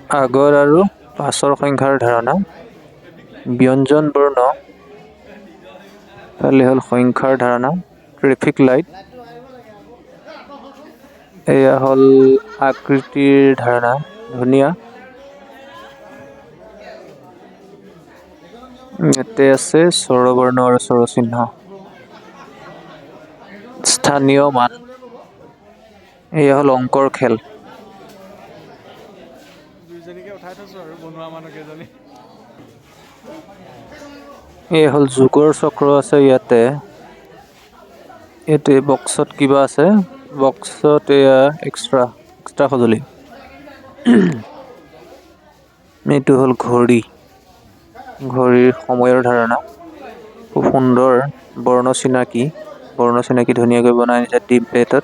আগৰ আৰু পাছৰ সংখ্যাৰ ধাৰণা। ব্যঞ্জন বৰ্ণ ফালে হ'ল সংখ্যাৰ ধাৰণা। ট্ৰেফিক লাইট এয়া হ'ল আকৃতিৰ ধাৰণা। ধুনীয়া। ইয়াতে আছে স্বৰবৰ্ণ আৰু স্বৰচিহ্ন। স্থানীয় মান এয়া হ'ল অংকৰ খেল। দুইজনীকে উঠাই থৈছো আৰু বনোৱা মানুহ কেইজনী। এয়া হ'ল যুগৰ চক্ৰ আছে ইয়াতে। ইয়াতে বক্সত কিবা আছে। বক্সত এয়া এক্সট্ৰা সঁজুলি। এইটো হ'ল ঘড়ী। ঘড়ীৰ সময়ৰ ধাৰণা। খুব সুন্দৰ বৰ্ণ চিনাকি ধুনীয়াকৈ বনাই আনিছে ডিপ প্লেটত।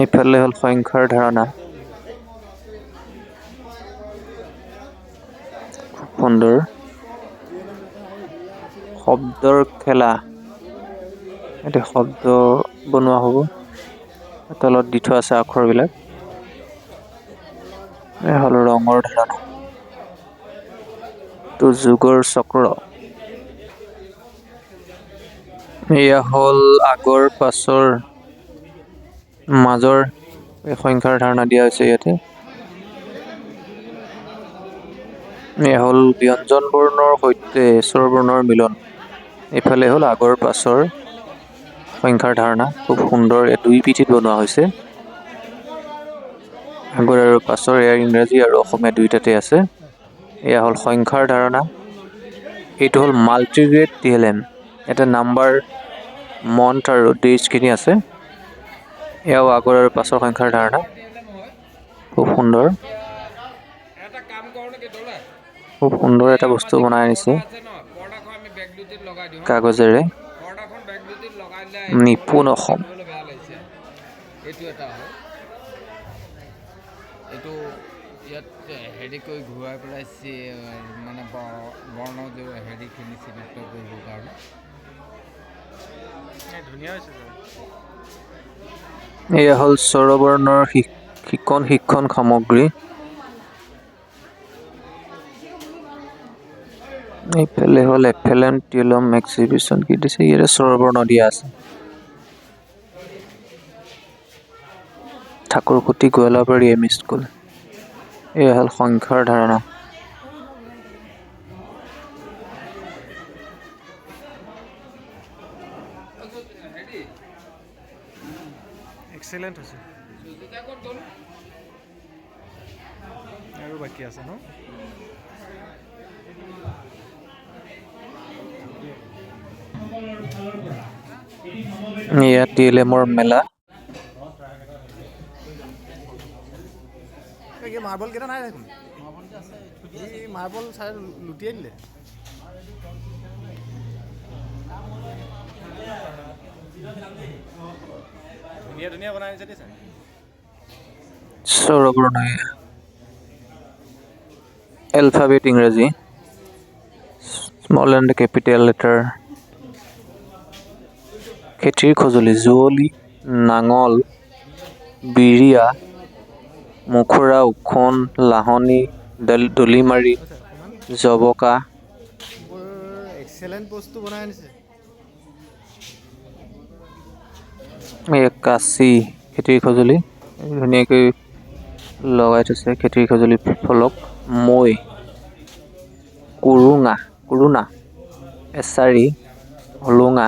এইফালে হ'ল সংখ্যাৰ ধাৰণা। খুব সুন্দৰ। শব্দৰ খেলা। এতিয়া শব্দ বনোৱা হ'ব। তলত দি থোৱা আছে আখৰবিলাক। এয়া হ'ল ৰঙৰ ধাৰণা। টো যুগৰ চক্ৰ। এয়া হ'ল আগৰ পাছৰ মাজৰ সংখ্যাৰ ধাৰণা দিয়া হৈছে ইয়াতে। এয়া হ'ল ব্যঞ্জন বৰ্ণৰ সৈতে স্বৰবৰ্ণৰ মিলন। এইফালে হ'ল আগৰ পাছৰ সংখ্যাৰ ধাৰণা। খুব সুন্দৰ দুই পিঠিত বনোৱা হৈছে। আগৰ আৰু পাছৰ ইয়াৰ ইংৰাজী আৰু অসমীয়া দুয়োটাতে আছে। এয়া হ'ল সংখ্যাৰ ধাৰণা। এইটো হ'ল মাল্টিগ্ৰেড TLM। এটা নাম্বাৰ মন্থ আৰু ডেজখিনি আছে। এয়াও আগৰ আৰু পাছৰ সংখ্যাৰ ধাৰণা। খুব সুন্দৰ। খুব সুন্দৰ এটা বস্তু বনাই আনিছে কাগজেৰে। নিপুণ অসম। এইটো এটা হয়। এইটো ইয়াত হেৰি কৰি ঘূৰাই পেলাই মানে বৰ্ণ হেৰিখিনি চিনাক্ত কৰিবৰ কাৰণে ধুনীয়া হৈছে। এয়া হ'ল স্বৰবৰ্ণৰ শিক্ষণ সামগ্ৰী। এইফালে হ'ল এফেলেন টিলম এক্সিবিশ্যন কি দিছে। ইয়াতে স্বৰবৰ্ণ দিয়া আছে। ঠাকুৰকুটি গোৱালাবাৰী এম ই স্কুল। এয়া হ'ল সংখ্যাৰ ধাৰণা। এক্সেলেণ্ট হৈছে। আৰু বাকী আছে ন? এয়া TLMৰ মেলা। মাৰ্বল কেইটা নাই দেখোন। এই মাৰ্বল চাই লুটিয়াই দিলে। ধুনীয়া বনাই আনিছে দেই। স্বৰবৰ্ণ এলফাবেট ইংৰাজী। Small and capital letter. খেতিৰ সঁজুলি যুঁৱলি, নাঙল, বিৰিয়া, মুখুৰা, ওখোন, লাহনি, ডলিমাৰি, জবকা। এক্সেলেণ্ট বস্তু বনাই আনিছে। কাঁচি খেতিৰ সঁজুলি ধুনীয়াকৈ লগাই থৈছে। খেতিৰ সঁজুলি ফলক। মৈ, কুৰুণা, এছাৰি, হোলোঙা।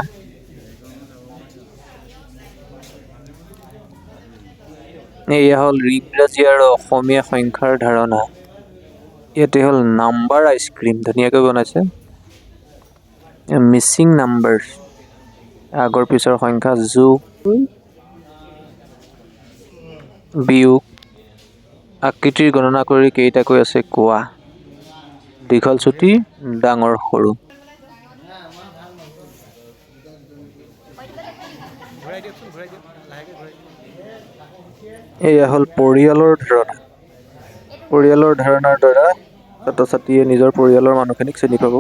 এয়া হ'ল ইংৰাজী আৰু অসমীয়া সংখ্যাৰ ধাৰণা। ইয়াতে হ'ল নাম্বাৰ আইচক্ৰীম ধুনীয়াকৈ বনাইছে। মিচিং নাম্বাৰ আগৰ পিছৰ সংখ্যা যোগ বিয়োগ। আকৃতিৰ গণনা কৰি কেইটাকৈ আছে কোৱা। দীঘল চুটি, ডাঙৰ সৰু। এয়া হ'ল পৰিয়ালৰ ধাৰণা। পৰিয়ালৰ ধাৰণাৰ দ্বাৰা ছাত্ৰ ছাত্ৰীয়ে নিজৰ পৰিয়ালৰ মানুহখিনিক চিনি পাব।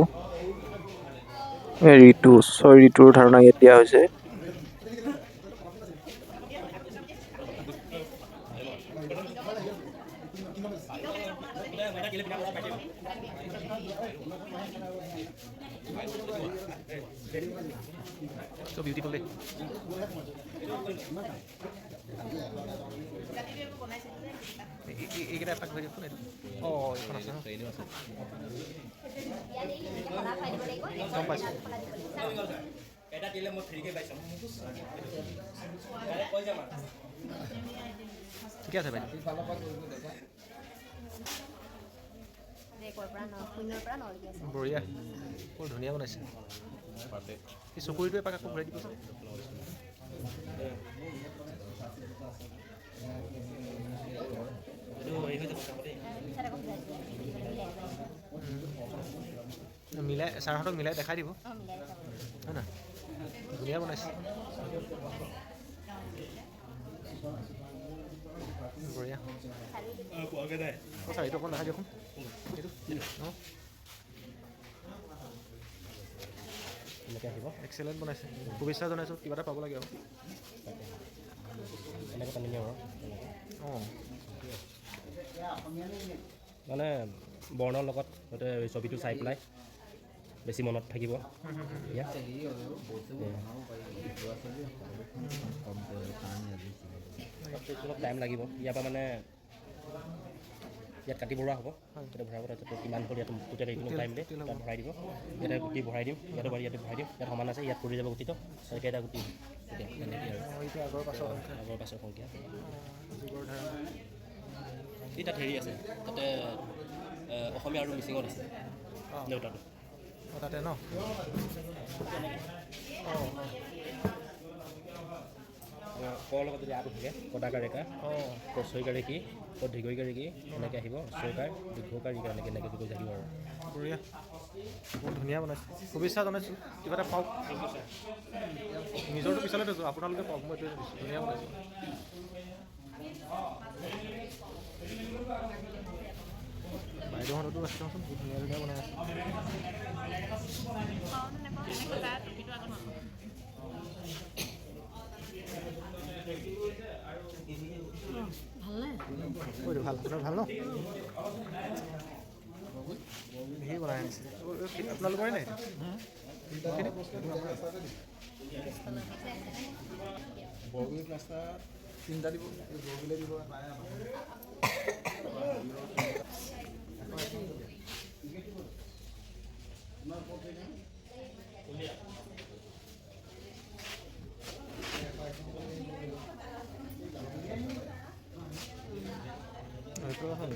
ঋতু 6 ঋতুৰ ধাৰণা ইয়াত দিয়া হৈছে। So beautiful day. এইকেইটা এপাক ধৰি দিয়কচোন এইটো অঁ এইখন আছে গম পাইছোঁ ঠিকে আছে বাইদেউ বঢ়িয়া বৰ ধুনীয়া বনাইছে এই চকুৰিটো এপাক আকৌ ঘূৰাই দিবচোন মিলাই ছাৰহঁতক মিলাই দেখাই দিব হয় না ধুনীয়া বনাইছে বঢ়িয়া ছাৰ এইটো অকণ দেখাই দিয়কচোন এইটো অঁ এনেকৈ আহিব এক্সেলেণ্ট বনাইছে শুভেচ্ছা জনাইছোঁ কিবা এটা পাব লাগে আৰু এনেকৈ টানি নিয়ম আৰু অঁ মানে বৰ্ণৰ লগত গোটে ছবিটো চাই পেলাই বেছি মনত থাকিব অলপ টাইম লাগিব ইয়াৰ পৰা মানে ইয়াত কাটি ভৰোৱা হ'ব ইয়াতে ভৰাব তাৰপিছত কিমান হ'ল ইয়াত গোটেই এইখিনি টাইম দিয়ে তাত ভৰাই দিব ইয়াতে গুটি ভৰাই দিম ইয়াতে ভৰাই ইয়াতে ভৰাই দিম ইয়াত সমান আছে ইয়াত পৰি যাব গুটিটো তেনেকৈ এটা গুটি তেনেকৈ আৰু আগৰ পাছৰ সংখ্যা এই তাত হেৰি আছে তাতে অসমীয়া আৰু মিচিঙত আছে দেউতাটো তাতে ন কৰ লগত যদি আটো থাকে কদাকাৰ ৰেখা কচৈকাৰ ৰেখি দীঘৈকাৰ ৰেখি এনেকৈ আহিব চৈকাৰ দীঘৌকাৰ ৰেখা এনেকৈ এনেকৈ গৈ থাকিব আৰু বঢ়িয়া বহুত ধুনীয়া বনাইছে শুভেচ্ছা জনাইছোঁ কিবা এটা পাওক নিজৰটো পিছলৈ থৈছোঁ আপোনালোকে পাওক মই এইটোৱে ধুনীয়া বনাইছোঁ বাইদেউহঁততো আছে চাওঁচোন বহুত ধুনীয়া ধুনীয়া বনাই আছে ভাল আপোনাৰ ভাল ন ধেৰ বনাই আনিছে আপোনালোকৰে নাই চিন্তা দিব দিব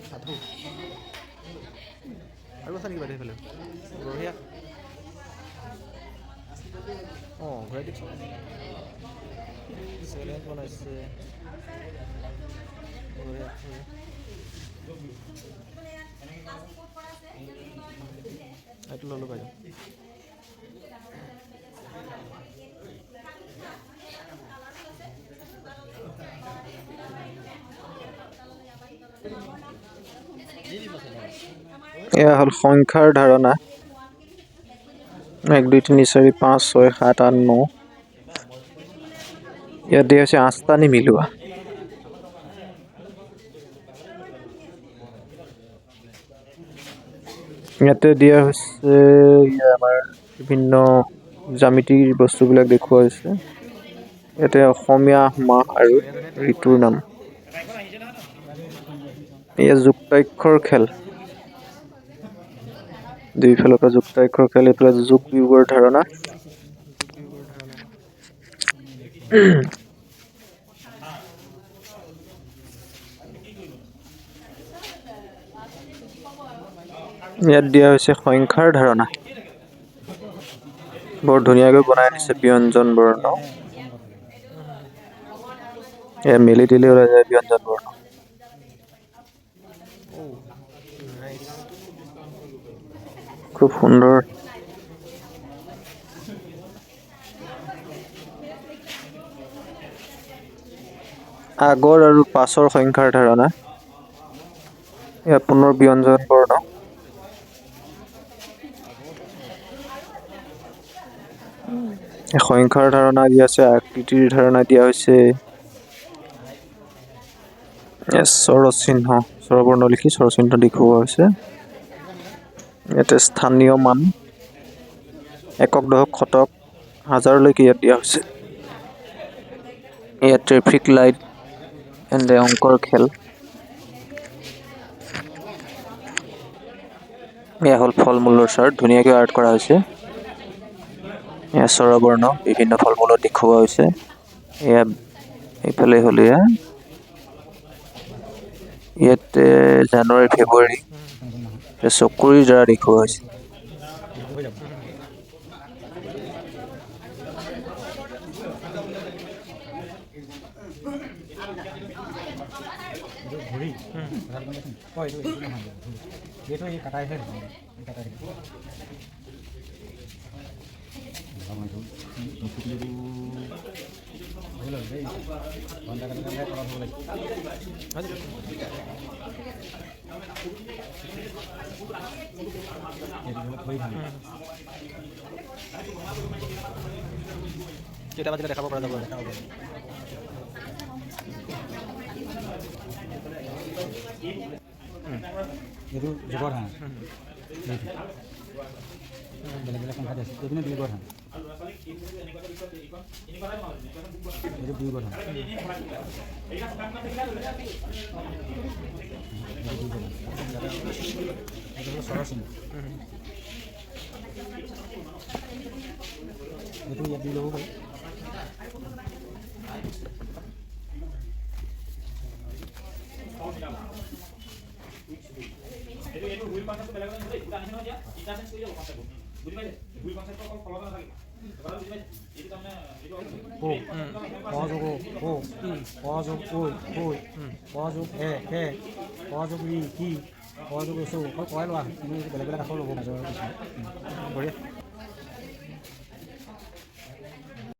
সাধু আৰু আছে নেকি বাইদেউ এইফালে বঢ়িয়া অঁ ঘূৰাই দিছোঁ চেলেঞ্জ বনাইছে বঢ়িয়া এইটো ল'লোঁ বাইদেউ এয়া হ'ল সংখ্যাৰ ধাৰণা 1 2 3 4 5 6 7 8 9 ইয়াত দিয়া হৈছে 8টা নিমিলোৱা ইয়াতে দিয়া হৈছে আমাৰ বিভিন্ন জ্যামিতিৰ বস্তুবিলাক দেখুওৱা হৈছে ইয়াতে অসমীয়া মাহ আৰু ঋতুৰ নাম এয়া যুক্তাক্ষৰ খেল দুইফালৰ পৰা যুক্তাক্ষৰ খেল এইফালে যোগ বিয়োগৰ ধাৰণা ইয়াত দিয়া হৈছে সংখ্যাৰ ধাৰণা বৰ ধুনীয়াকৈ বনাই আনিছে ব্যঞ্জন বৰ্ণ এয়া মেলি দিলে ওলাই যায় ব্যঞ্জন বৰ্ণ খুব সুন্দৰ আগৰ আৰু পাছৰ সংখ্যাৰ ধাৰণা এয়া পুনৰ ব্যঞ্জন বৰ্ণ সংখ্যাৰ ধাৰণা দিয়া আছে আকৃতিৰ ধাৰণা দিয়া হৈছে স্বৰচিহ্ন স্বৰবৰ্ণ লিখি স্বৰচিহ্ন দেখুওৱা হৈছে। ইয়াতে স্থানীয় মান একক, দশক, শতক, হাজাৰলৈকে ইয়াত দিয়া হৈছে। ইয়াত ট্ৰেফিক লাইট এণ্ড অংকৰ খেল। এয়া হ'ল ফল মূলৰ চাৰ্ট, ধুনীয়াকৈ আৰ্ট কৰা হৈছে। এয়া স্বৰবৰ্ণ বিভিন্ন ফল মূলত দেখুওৱা হৈছে। এয়া এইফালে হ'ল ইয়াতে জানুৱাৰী, ফেব্ৰুৱাৰী চকুৰিৰ দ্বাৰা দেখুওৱা হৈছে। হৈ যাব ঘূৰি হয় এইটো এই কাটাইহে কাটাই কেইটা বাজিলে দেখাব পৰা যাব দেখাব পাৰিম। এইটো যুগৰ ধান বেলেগ বেলেগ সংখ্যাত আছে এইপিনে দুইগৰ ধান এইটো দুইগৰ ধান এইটো চৰচিহ্ন এইটো ইয়াত দি ল'ব পাৰি। অযোগ ও অযোগ ঐ অযোগ অযোগ ই কি অযোগ চৌ কয় লোৱা তুমি বেলেগ বেলেগ আখৰ ল'ব বঢ়িয়া।